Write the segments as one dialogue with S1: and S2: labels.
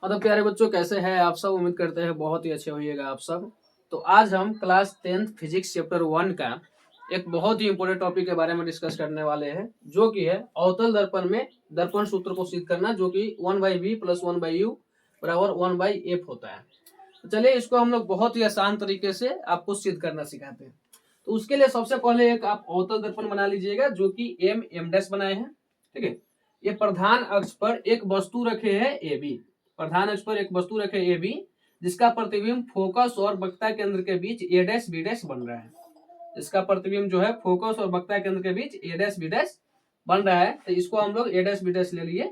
S1: हाँ तो प्यारे बच्चों, कैसे हैं आप सब। उम्मीद करते हैं बहुत ही अच्छे होइएगा आप सब। तो आज हम क्लास 10th फिजिक्स चैप्टर 1 का एक बहुत ही इंपॉर्टेंट टॉपिक के बारे में डिस्कस करने वाले हैं, जो कि है अवतल दर्पण में दर्पण सूत्र को सिद्ध करना, जो कि 1/v प्लस 1/u बराबर 1/f होता है। तो चलिए इसको हम लोग बहुत ही आसान तरीके से आपको सिद्ध करना सिखाते हैं। तो उसके लिए सबसे पहले एक आप अवतल दर्पण बना लीजिएगा, जो कि m डैश बनाए हैं। ठीक है, ये प्रधान अक्ष पर एक वस्तु रखे है ए बी। प्रधान अक्ष पर एक वस्तु रखे ए बी, जिसका प्रतिबिंब फोकस और वक्रता केंद्र के बीच ए डैश बी डैश बन रहा है। इसका प्रतिबिंब जो है फोकस और वक्रता केंद्र के बीच ए डैश बी डैश बन रहा है। तो इसको हम लोग ए डैश बी डैश ले लिए।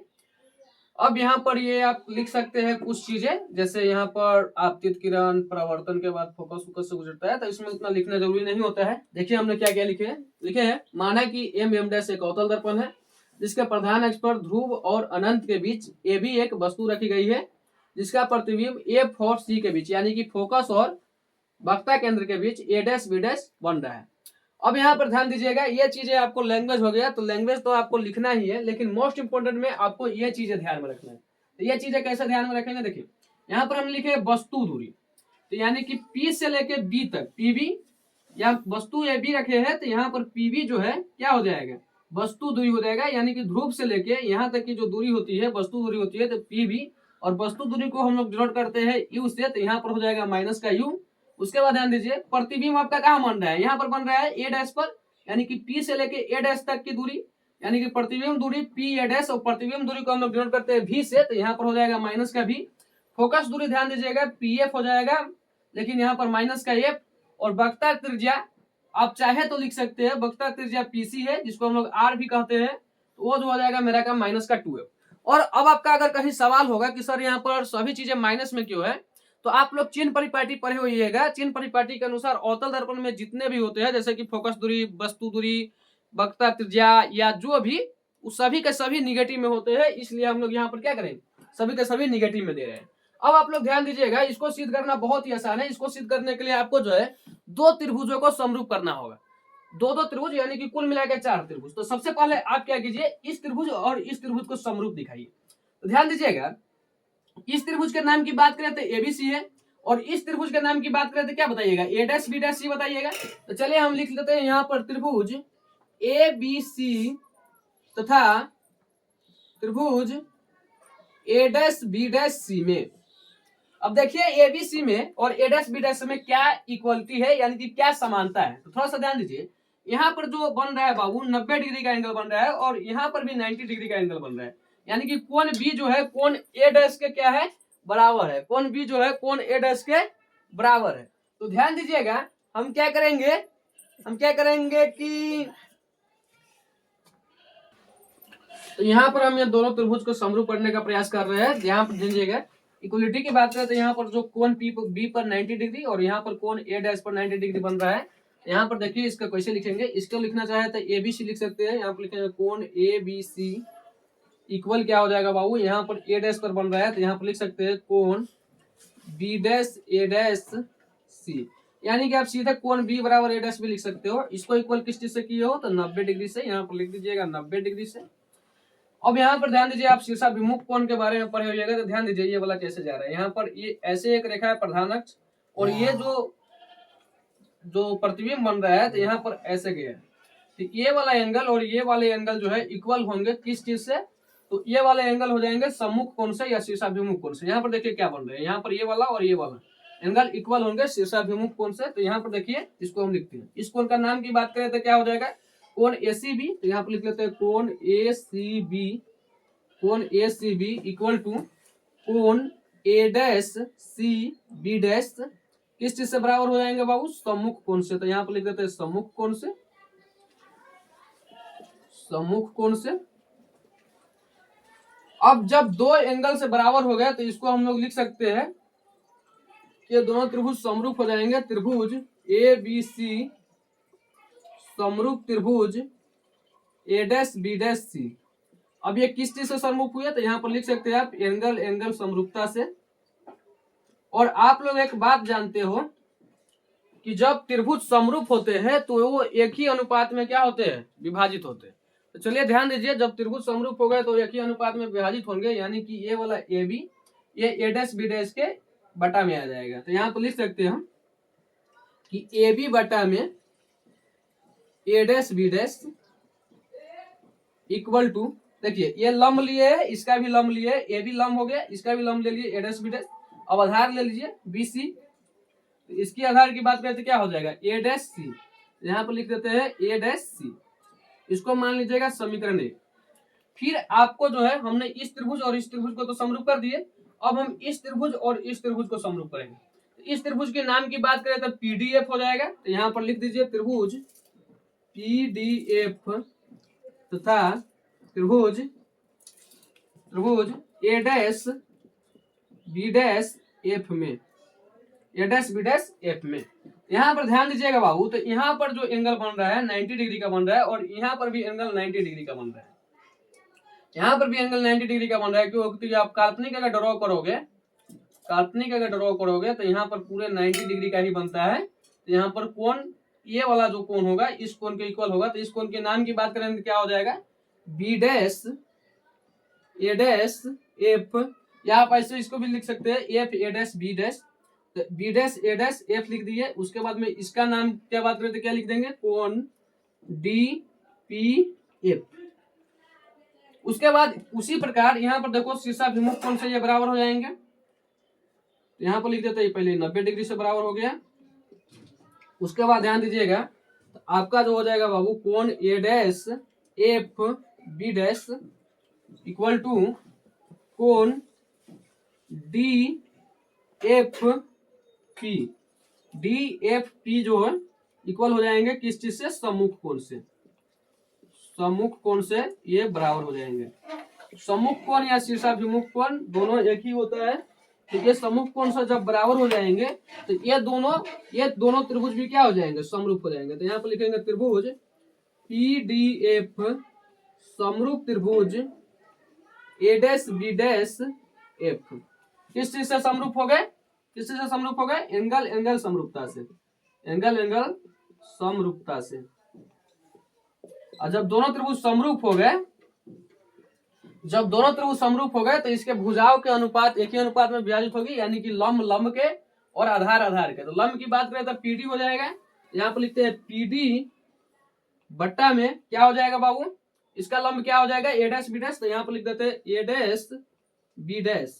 S1: अब यहाँ पर ये आप लिख सकते हैं कुछ चीजें, जैसे यहाँ पर आपतित किरण परावर्तन के बाद फोकस से गुजरता है, तो इसमें उतना लिखना जरूरी नहीं होता है। देखिए हमने क्या क्या लिखे हैं। माना कि m डैश एक अवतल दर्पण है, जिसके प्रधान अक्ष पर ध्रुव और अनंत के बीच ए भी एक वस्तु रखी गई है, जिसका प्रतिबिंब एफ और सी के बीच यानी कि फोकस और वक्रता केंद्र के बीच ए डैश बी डैश बन रहा है। अब यहाँ पर ध्यान दीजिएगा, ये चीजें आपको लैंग्वेज हो गया, तो लैंग्वेज तो आपको लिखना ही है, लेकिन मोस्ट इंपोर्टेंट में आपको ये चीजें ध्यान में रखना है। तो ये चीजें कैसे ध्यान में रखेंगे, देखिए यहाँ पर हम लिखे वस्तु दूरी, तो यानी कि P से लेके B तक PB, या वस्तु ए बी रखे हैं, तो यहाँ पर PB जो है क्या हो जाएगा, वस्तु दूरी हो जाएगा। यानी कि ध्रुव से लेके यहाँ तक की जो दूरी होती है, वस्तु दूरी होती है, तो PB, और वस्तु दूरी को हम लोग डिनोट करते हैं U से, तो यहाँ पर हो जाएगा माइनस का U। उसके बाद ध्यान दीजिए, प्रतिबिंब आपका कहाँ बन रहा है, यहाँ पर बन रहा है ए डैश पर, यानी कि P से लेके ए डैश तक की दूरी, यानी कि प्रतिबिंब दूरी P ए डैश, और प्रतिबिंब दूरी को हम लोग डिनोट करते हैं V से, तो यहाँ पर हो जाएगा माइनस का V। फोकस दूरी ध्यान दीजिएगा PF हो जाएगा, लेकिन यहाँ पर माइनस का F। और वक्रता त्रिज्या आप चाहे तो लिख सकते हैं, वक्रता त्रिज्या PC है, जिसको हम लोग R भी कहते हैं, तो वो जो हो जाएगा मेरा का माइनस का 2F। और अब आपका अगर कहीं सवाल होगा कि सर यहाँ पर सभी चीजें माइनस में क्यों है, तो आप लोग चिन्ह परिपाटी पढ़े होइएगा। चिन्ह परिपाटी के अनुसार अवतल दर्पण में जितने भी होते हैं, जैसे कि फोकस दूरी, वस्तु दूरी, वक्रता त्रिज्या, या जो भी, उस सभी के सभी निगेटिव में होते हैं, इसलिए हम लोग यहाँ पर क्या करें, सभी के सभी निगेटिव में दे रहे हैं। अब आप लोग ध्यान दीजिएगा, इसको सिद्ध करना बहुत ही आसान है। इसको सिद्ध करने के लिए आपको जो है दो त्रिभुजों को समरूप करना होगा, दो त्रिभुज, यानी कि कुल मिलाकर 4 त्रिभुज। तो सबसे पहले आप क्या कीजिए, इस त्रिभुज और इस त्रिभुज को समरूप दिखाइए। तो ध्यान दीजिएगा, इस त्रिभुज के नाम की बात करें तो एबीसी है, और इस त्रिभुज के नाम की बात करें तो क्या बताइएगा, ए डैश बी डैश सी बताइएगा। तो चलिए हम लिख लेते हैं यहाँ पर त्रिभुज ए बी सी तथा त्रिभुज ए डैश बी डैश सी में। अब देखिए एबीसी में और ए डैश बी डैश में क्या इक्वलिटी है, यानी कि क्या समानता है। तो थोड़ा सा ध्यान दीजिए, यहाँ पर जो बन रहा है बाबू 90 डिग्री का एंगल बन रहा है, और यहाँ पर भी 90 डिग्री का एंगल बन रहा है, यानी कि कोण बी जो है कोण ए डैश के क्या है, बराबर है। कोण बी जो है कोण ए डैश के बराबर है। तो ध्यान दीजिएगा, हम क्या करेंगे कि तो यहाँ पर हम ये दोनों त्रिभुज को समरूप करने का प्रयास कर रहे हैं। यहाँ पर दीजिएगा इक्वलिटी की बात करें तो यहाँ पर जो कोण बी पर 90 डिग्री और यहाँ पर कोण ए डैश पर 90 डिग्री बन रहा है। यहाँ पर देखिए इसका कैसे लिखेंगे, इसको लिखना चाहे तो ए बी सी लिख सकते हैं। यहाँ पर लिखेंगे कोण ए बी सी इक्वल क्या हो जाएगा बाबू, यहाँ पर ए डैश पर बन रहा है, तो यहाँ पर लिख सकते हैं कोण B dash A dash C, यानी कि आप सीधे कोण बी बराबर ए डैश भी लिख सकते हो। इसको इक्वल किस चीज से किए हो, तो 90 डिग्री से। यहाँ पर लिख दीजिएगा 90 डिग्री से। अब यहाँ पर ध्यान दीजिए, आप शीर्षाभिमुख कोण के बारे में पढ़े होइएगा, तो ध्यान दीजिए ये वाला कैसे जा रहा है। यहाँ पर ये ऐसे एक रेखा है प्रधान अक्ष, और ये जो प्रतिबिंब बन रहा है, तो यहाँ पर ऐसे गया। तो ये वाला एंगल और ये वाले एंगल जो है इक्वल होंगे किस चीज से, तो ये वाले एंगल हो जाएंगे सम्मुख कोण से या शीर्षाभिमुख कोण से। यहाँ पर देखिए क्या बन रहा है, यहाँ पर ये वाला और ये वाला एंगल इक्वल होंगे शीर्षाभिमुख कोण से। तो यहाँ पर देखिए इसको हम लिखते हैं, इस कोण का नाम की बात करें तो क्या हो जाएगा, कोण एसीबी। तो यहाँ पर लिख लेते हैं कोण एसीबी इक्वल टू कोण A dash C B dash किस चीज से बराबर हो जाएंगे बाबू, सम्मुख कोण से। तो यहाँ पर लिख देते हैं सम्मुख कोण से, सम्मुख कोण से। अब जब दो एंगल से बराबर हो गए तो इसको हम लोग लिख सकते हैं कि दोनों त्रिभुज समरूप हो जाएंगे। त्रिभुज ए बी सी समरूप त्रिभुज ए डैश बी डैश सी। अब ये किस चीज से समरूप हुए, तो यहाँ पर लिख सकते हैं आप एंगल समरूपता से। और आप लोग एक बात जानते हो कि जब त्रिभुज समरूप होते हैं तो वो एक ही अनुपात में क्या होते हैं, विभाजित होते हैं। तो चलिए ध्यान दीजिए, जब त्रिभुज समरूप हो गए तो एक ही अनुपात में विभाजित होंगे, यानी कि ये वाला ए बी ये ए डैश बी डैश के बटा में आ जाएगा। तो यहाँ पर लिख सकते हैं हम कि ए बी बटा में A dash B dash equal to, देखिए ये लंब लिए है, इसका भी लंब लिए, ए भी लंब हो गया, इसका भी लंब ले लिए ए डैश बी डैश। अब आधार ले लीजिए बी सी, इसकी आधार की बात करते क्या हो जाएगा ए डैश सी, यहाँ पर लिख देते हैं ए डैश सी, इसको मान लीजिएगा समीकरण 1। फिर आपको जो है हमने इस त्रिभुज और इस त्रिभुज को तो समरूप कर दिए, अब हम इस त्रिभुज और इस त्रिभुज को समरूप करेंगे। इस त्रिभुज के नाम की बात करें तो पीडीएफ हो जाएगा, तो यहाँ पर लिख दीजिए त्रिभुज पीडीएफ तथा त्रिभुज ए डैश बी डैश एफ में, A dash B dash F में। यहाँ पर ध्यान दीजिएगा बाबू, तो यहाँ पर जो एंगल बन रहा है 90 डिग्री का बन रहा है, और यहाँ पर भी एंगल 90 डिग्री का बन रहा है, यहाँ पर भी एंगल 90 डिग्री का बन रहा है। क्योंकि आप काल्पनिक अगर ड्रॉ करोगे तो यहाँ पर पूरे 90 डिग्री का ही बनता है। तो यहाँ पर कोण, ये वाला जो कोण होगा इस कोण के इक्वल होगा। तो इस कोण के नाम की बात करें तो क्या हो जाएगा B dash A dash F, या आप ऐसे इसको भी लिख सकते हैं F A dash B dash, तो B dash A dash F लिख दिए। उसके बाद में इसका नाम क्या बात करें तो क्या लिख देंगे कोण डी पी एफ। उसके बाद उसी प्रकार यहाँ पर देखो शीर्षाभिमुख कोण से ये बराबर हो जाएंगे, यहाँ पर लिख देते हैं पहले 90 डिग्री से बराबर हो गया। उसके बाद ध्यान दीजिएगा, तो आपका जो हो जाएगा बाबू कोण A dash F B dash equal to कोण D F P, D F P जो है इक्वल हो जाएंगे किस चीज से, सम्मुख कोण से, सम्मुख कोण से ये बराबर हो जाएंगे। सम्मुख कोण या शीर्षाभिमुख कोण दोनों एक ही होता है। तो ये सम्मुख कोण से जब बराबर हो जाएंगे तो ये दोनों त्रिभुज भी क्या हो जाएंगे समरूप हो जाएंगे। तो यहाँ पर लिखेंगे त्रिभुज पी डी एफ समरूप त्रिभुज ए डैश बी डैश एफ। किस चीज से समरूप हो गए, किस चीज से समरूप हो गए, एंगल एंगल समरूपता से, एंगल एंगल समरूपता से। और जब दोनों त्रिभुज समरूप हो गए, जब दोनों त्रिभुज समरूप हो गए तो इसके भुजाओं के अनुपात एक ही अनुपात में विभाजित होगी, यानी कि लंब लंब के और आधार आधार के। तो लंब की बात करें तो पीडी हो जाएगा, यहाँ पर लिखते हैं पीडी बट्टा में क्या हो जाएगा बाबू, इसका लंब क्या हो जाएगा ए डैश बी डैश। तो यहाँ पर लिख देते हैं A dash B dash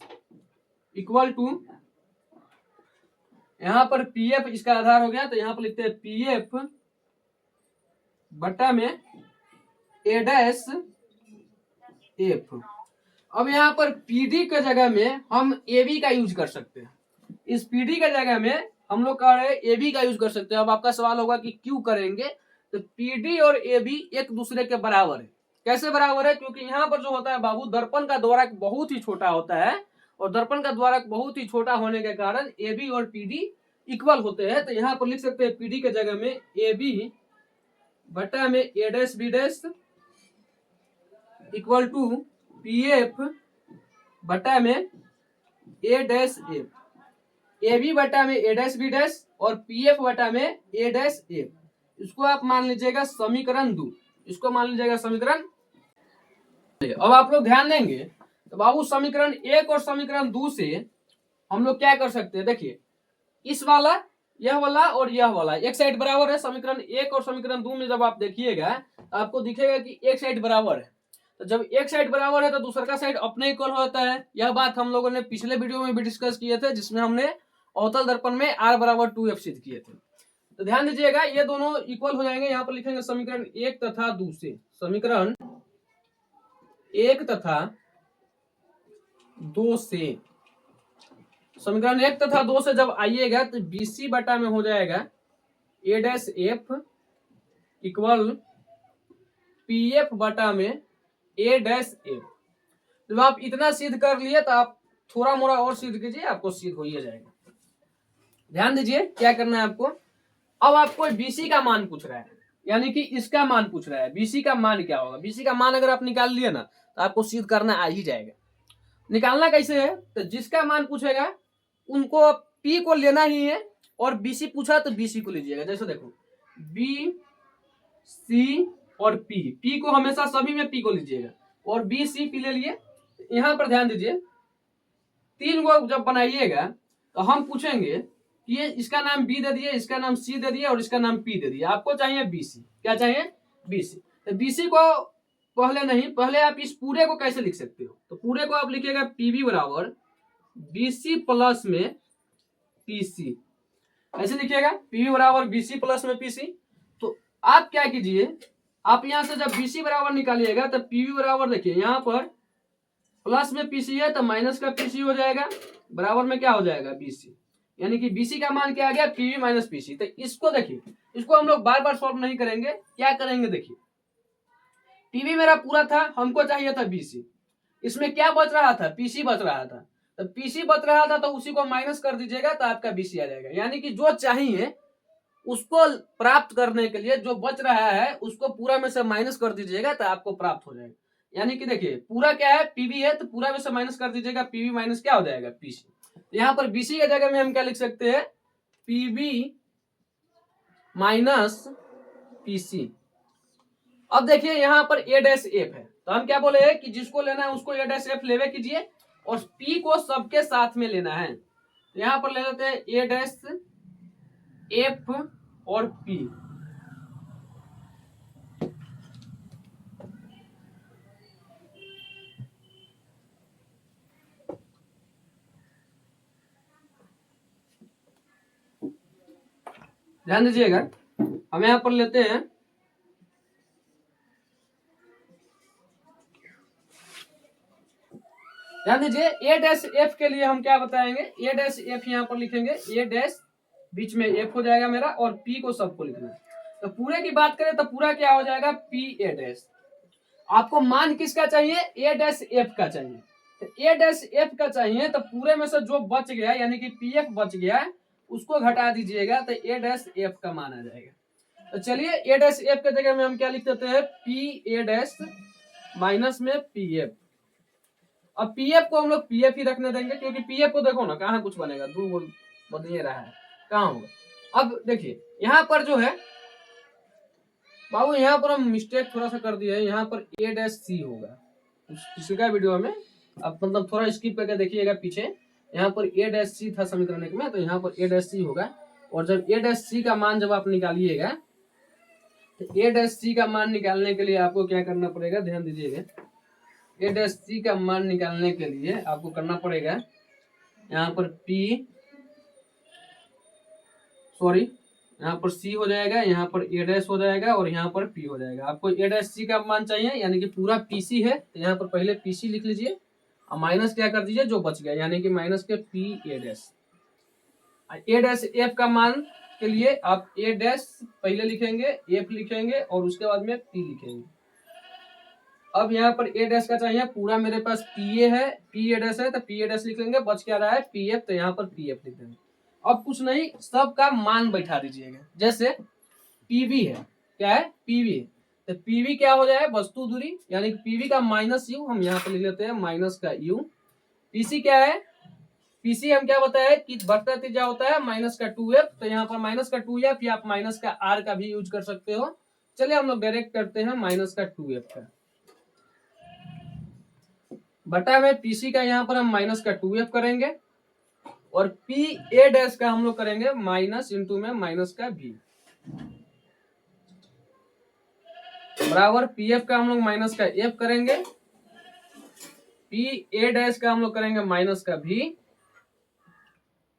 S1: equal to, यहाँ पर पीएफ इसका आधार हो गया, तो यहाँ पर लिखते हैं पीएफ बट्टा में ए डैश एफ। अब यहाँ पर पीडी के जगह में हम ए बी का यूज कर सकते हैं, इस पीडी के जगह में हम लोग कह रहे हैं ए बी का यूज कर सकते हैं। अब आपका सवाल होगा कि क्यों करेंगे, तो पीडी और ए बी एक दूसरे के बराबर है। कैसे बराबर है, क्योंकि यहाँ पर जो होता है बाबू दर्पण का द्वारक बहुत ही छोटा होता है, और दर्पण का द्वारक बहुत ही छोटा होने के कारण ए बी और पीडी इक्वल होते हैं। तो यहाँ पर लिख सकते हैं पीडी के जगह में ए बी बटा में A dash B dash equal to P F बटा में A dash F, A B बटा में ए डैश बी डैश और पी एफ बटा में ए डैश एफ। इसको आप मान लीजिएगा समीकरण 2, इसको मान लीजिएगा समीकरण। अब आप लोग ध्यान देंगे तो बाबू समीकरण 1 और समीकरण 2 से हम लोग क्या कर सकते हैं, देखिए इस वाला, यह वाला और यह वाला एक साइड बराबर है। समीकरण 1 और समीकरण 2 में जब आप देखिएगा तो आपको दिखेगा कि एक साइड बराबर है। तो जब एक साइड बराबर है तो दूसरा का साइड अपने इक्वल होता है। यह बात हम लोगों ने पिछले वीडियो में भी डिस्कस किए थे, जिसमें हमने अवतल दर्पण में r बराबर 2f सिद्ध किए थे। तो ध्यान दीजिएगा ये दोनों इक्वल हो जाएंगे। यहाँ पर लिखेंगे समीकरण 1 तथा 2 से, समीकरण 1 तथा 2 से, समीकरण 1 तथा 2 से जब आइएगा तो बीसी बटा में हो जाएगा A dash F equal P F बटा में ए डैश एफ। जब आप इतना सिद्ध कर लिए तो आप थोड़ा मोड़ा और सिद्ध कीजिए, आपको सिद्ध हो ही जाएगा। ध्यान दीजिए क्या करना है आपको। अब आपको बीसी का मान पूछ रहा है, यानी कि इसका मान पूछ रहा है, बीसी का मान क्या होगा। बीसी का मान अगर आप निकाल लिए ना तो आपको सिद्ध करना आ ही जाएगा। निकालना कैसे है, तो जिसका मान पूछेगा उनको पी को लेना ही है, और बीसी पूछा तो बीसी को लीजिएगा। जैसे देखो बी सी और पी, पी को हमेशा सभी में पी को लीजिएगा, और बी सी पी ले लिए। यहाँ पर ध्यान दीजिए तीन को जब बनाइएगा तो हम पूछेंगे कि ये इसका नाम बी दे दिए, इसका नाम सी दे दिए और इसका नाम पी दे दिए, आपको चाहिए बीसी। क्या चाहिए? बीसी। तो बीसी को पहले नहीं, पहले आप इस पूरे को कैसे लिख सकते हो? तो पूरे को आप लिखिएगा पीबी बराबर बीसी प्लस में पीसी। ऐसे लिखिएगा पीबी बराबर बीसी प्लस में पीसी। तो आप क्या कीजिए, आप यहां से जब बीसी बराबर निकालिएगा तो पीबी बराबर देखिए यहाँ पर प्लस में पीसी है तो माइनस का पीसी हो जाएगा, बराबर में क्या हो जाएगा? बीसी। यानी कि बीसी का मान क्या आ गया? PB minus PC. तो इसको देखिए, इसको हम लोग बार बार सॉल्व नहीं करेंगे, क्या करेंगे देखिए, पीबी मेरा पूरा था, हमको चाहिए था बीसी, इसमें क्या बच रहा था? पीसी बच रहा था। तो पीसी बच रहा था तो उसी को माइनस कर दीजिएगा तो आपका बीसी आ जाएगा। यानी कि जो चाहिए उसको प्राप्त करने के लिए जो बच रहा है उसको पूरा में से माइनस कर दीजिएगा तो आपको प्राप्त हो जाएगा। यानी कि देखिए पूरा क्या है? पीबी है, तो पूरा में से माइनस कर दीजिएगा, पीबी माइनस क्या हो जाएगा? पीसी। यहाँ पर बीसी की जगह में हम क्या लिख सकते हैं? PB minus PC. अब देखिए यहाँ पर ए डैश एफ है, तो हम क्या बोले हैं कि जिसको लेना है उसको ए डैश एफ लेवे कीजिए और पी को सबके साथ में लेना है। तो यहाँ पर ले लेते हैं ए डैश एफ और पी। ध्यान दीजिएगा, हम यहाँ पर लेते हैं ध्यान दीजिए ए डैश एफ के लिए हम क्या बताएंगे? ए डैश एफ यहाँ पर लिखेंगे, ए डैश बीच में एफ हो जाएगा मेरा और पी को सबको लिखना है। तो पूरे की बात करें तो पूरा क्या हो जाएगा? P A dash. आपको मान किसका चाहिए? ए डैश एफ का चाहिए। तो ए डैश एफ का चाहिए तो पूरे में से जो बच गया यानी कि पी एफ बच गया उसको घटा दीजिएगा तो ए डैश एफ का मान आ जाएगा। तो चलिए ए डैश एफ के जगह में हम क्या लिख देते हैं? पी ए डैश माइनस में पी एफ। अब पीएफ को हम लोग पीएफ ही रखने देंगे क्योंकि पीएफ को देखो ना कहाँ कुछ बनेगा, दो बन ही रहा है, कहाँ होगा। अब देखिए यहाँ पर जो है बाबू, यहाँ पर हम मिस्टेक थोड़ा सा कर दिया है, यहाँ पर ए डैश सी होगा पिछले वीडियो में, अब मतलब थोड़ा स्किप करके देखिएगा पीछे, यहाँ पर ए डैश सी था समीकरण एक में, तो यहाँ पर ए डैश सी होगा। और जब ए डैश सी का मान जब आप निकालिएगा तो ए डैश सी का मान निकालने के लिए आपको क्या करना पड़ेगा? ध्यान दीजिएगा, ए डैश सी का मान निकालने के लिए आपको करना पड़ेगा यहाँ पर यहाँ पर सी हो जाएगा, यहाँ पर ए डैश हो जाएगा और यहाँ पर पी हो जाएगा। आपको ए डैश सी का मान चाहिए यानी कि पूरा पीसी है तो यहाँ पर पहले पीसी लिख लीजिए और माइनस क्या कर दीजिए जो बच गया यानी कि माइनस के P A dash. A dash F का मान के लिए आप ए डैश पहले लिखेंगे, एफ लिखेंगे और उसके बाद में पी लिखेंगे। अब यहाँ पर ए डैश का चाहिए, पूरा मेरे पास पी ए है, पी ए डैश है तो पी ए डैश लिख लेंगे, बच क्या रहा है? पी एफ, तो यहाँ पर पी एफ लिख देंगे। अब कुछ नहीं, सबका मान बैठा दीजिएगा। जैसे पीवी है, क्या है? पीवी है, तो पीवी क्या हो जाए? वस्तु दूरी, यानी पीवी का माइनस यू हम यहाँ पर लिख लेते हैं माइनस का यू। पीसी क्या है? पीसी हम क्या बताया कि बढ़ता तीजा होता है माइनस का 2f, तो यहाँ पर माइनस का 2f या आप माइनस का r का भी यूज कर सकते हो। चलिए हम लोग डायरेक्ट करते हैं माइनस का 2f का बटा में पीसी का यहाँ पर हम माइनस का 2f करेंगे और पी ए डैश का हम लोग करेंगे माइनस इंटू में माइनस का v बराबर पी एफ का हम लोग माइनस का f करेंगे, पी ए डैश का हम लोग करेंगे माइनस का v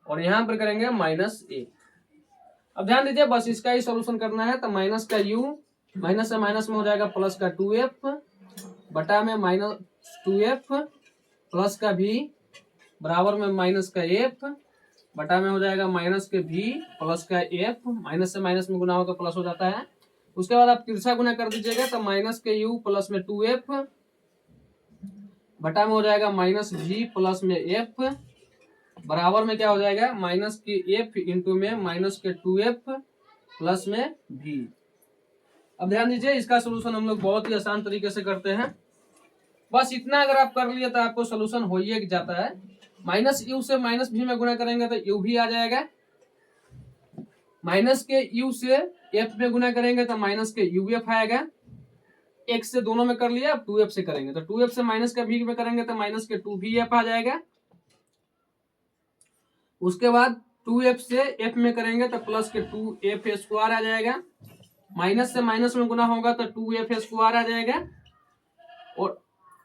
S1: और यहाँ पर करेंगे माइनस ए। अब ध्यान दीजिए बस इसका ही सॉल्यूशन करना है, तो माइनस का u माइनस से माइनस में हो जाएगा प्लस का 2f बटा में माइनस 2f प्लस का v बराबर में माइनस का f बटा में हो जाएगा माइनस के v प्लस का f, माइनस से माइनस में गुना होकर प्लस हो जाता है। उसके बाद आप तिरछा गुना कर दीजिएगा तो माइनस के u प्लस में 2f बटा में हो जाएगा माइनस v प्लस में f बराबर में क्या हो जाएगा? माइनस के f इंटू में माइनस के 2f प्लस में v। अब ध्यान दीजिए इसका सोल्यूशन हम लोग बहुत ही आसान तरीके से करते हैं, बस इतना अगर आप कर लिए तो आपको सोल्यूशन हो ही जाता है। माइनस यू से माइनस v में गुना करेंगे तो यू भी आ जाएगा, माइनस के u से f में गुना करेंगे तो माइनस के यू एफ आएगा, x से दोनों में कर लिया, अब 2f से करेंगे तो 2f से माइनस का v में करेंगे तो माइनस के 2v f आ जाएगा उसके बाद 2f से f में करेंगे तो प्लस के 2f स्क्वायर आ जाएगा, माइनस से माइनस में गुना होगा तो 2f स्क्वायर आ जाएगा, और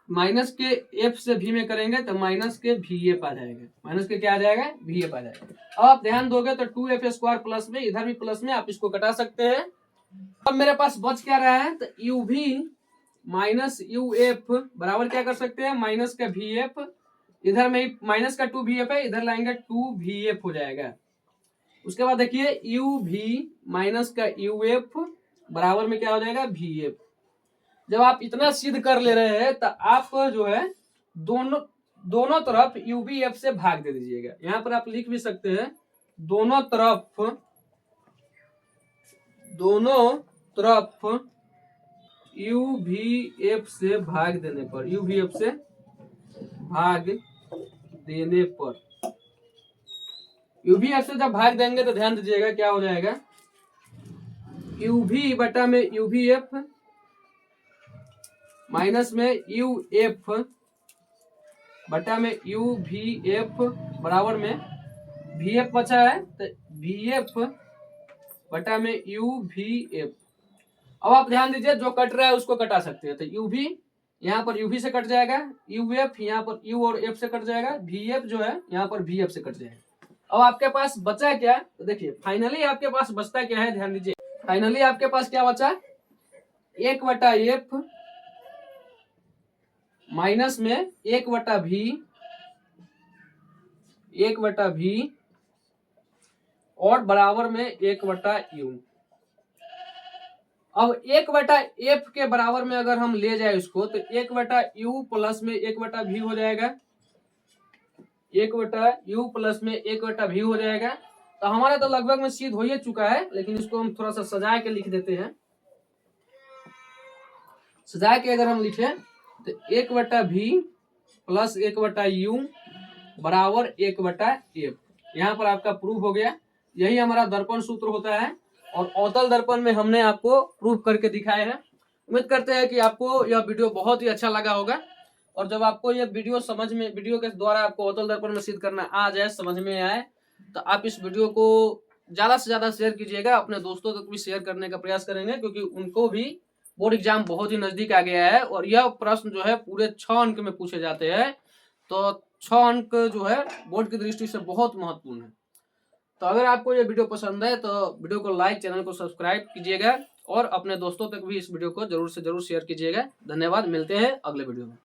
S1: माइनस के f से v में करेंगे तो माइनस के vf आ जाएगा, माइनस के क्या आ जाएगा, vf आ जाएगा। अब आप ध्यान दोगे तो 2f स्क्वायर प्लस में, इधर भी प्लस में, आप इसको कटा सकते हैं। अब मेरे पास बच क्या रहा है, तो uv माइनस uf बराबर क्या कर सकते हैं, माइनस का vf, इधर में माइनस का 2vf है, इधर लाएंगे 2vf हो जाएगा। उसके बाद देखिए uv माइनस का uf बराबर में क्या हो जाएगा, vf। जब आप इतना सिद्ध कर ले रहे हैं तो आप जो है दोनों तरफ uvf से भाग दे दीजिएगा। यहाँ पर आप लिख भी सकते हैं दोनों तरफ uvf से भाग देने पर, uvf से भाग देने पर, uvf से जब भाग देंगे तो ध्यान दीजिएगा क्या हो जाएगा, uv बटा में uvf माइनस में uf बटा में uvf बराबर में vf बचा है तो vf बटा में uvf। अब आप ध्यान दीजिए जो कट रहा है उसको कटा सकते हैं, तो uv यहाँ पर uv से कट जाएगा, uf यहाँ पर u और f से कट जाएगा, vf जो है यहाँ पर vf से कट जाएगा। अब आपके पास बचा क्या, तो देखिए फाइनली आपके पास बचता क्या है, ध्यान दीजिए फाइनली आपके पास क्या बचा, 1/f माइनस में 1/v और बराबर में 1/u। अब 1/f के बराबर में अगर हम ले जाए इसको तो 1/u प्लस में 1/v हो जाएगा, 1/u प्लस में 1/v हो जाएगा। तो हमारा तो लगभग में सिद्ध हो ही चुका है, लेकिन इसको हम थोड़ा सा सजा के लिख देते हैं। सजा के अगर हम लिखें तो 1/v प्लस 1/u बराबर 1/f। यहाँ पर आपका प्रूफ हो गया। यही हमारा दर्पण सूत्र होता है और अवतल दर्पण में हमने आपको प्रूफ करके दिखाए हैं। उम्मीद करते हैं कि आपको यह वीडियो बहुत ही अच्छा लगा होगा, और जब आपको यह वीडियो के द्वारा आपको अवतल दर्पण में सिद्ध करना आ जाए, समझ में आए, तो आप इस वीडियो को ज्यादा से ज्यादा शेयर कीजिएगा, अपने दोस्तों तक भी शेयर करने का प्रयास करेंगे, क्योंकि उनको भी बोर्ड एग्जाम बहुत ही नजदीक आ गया है और यह प्रश्न जो है पूरे 6 अंक में पूछे जाते हैं। तो 6 अंक जो है बोर्ड की दृष्टि से बहुत महत्वपूर्ण है। तो अगर आपको ये वीडियो पसंद है तो वीडियो को लाइक, चैनल को सब्सक्राइब कीजिएगा और अपने दोस्तों तक भी इस वीडियो को जरूर से जरूर शेयर कीजिएगा। धन्यवाद, मिलते हैं अगले वीडियो में।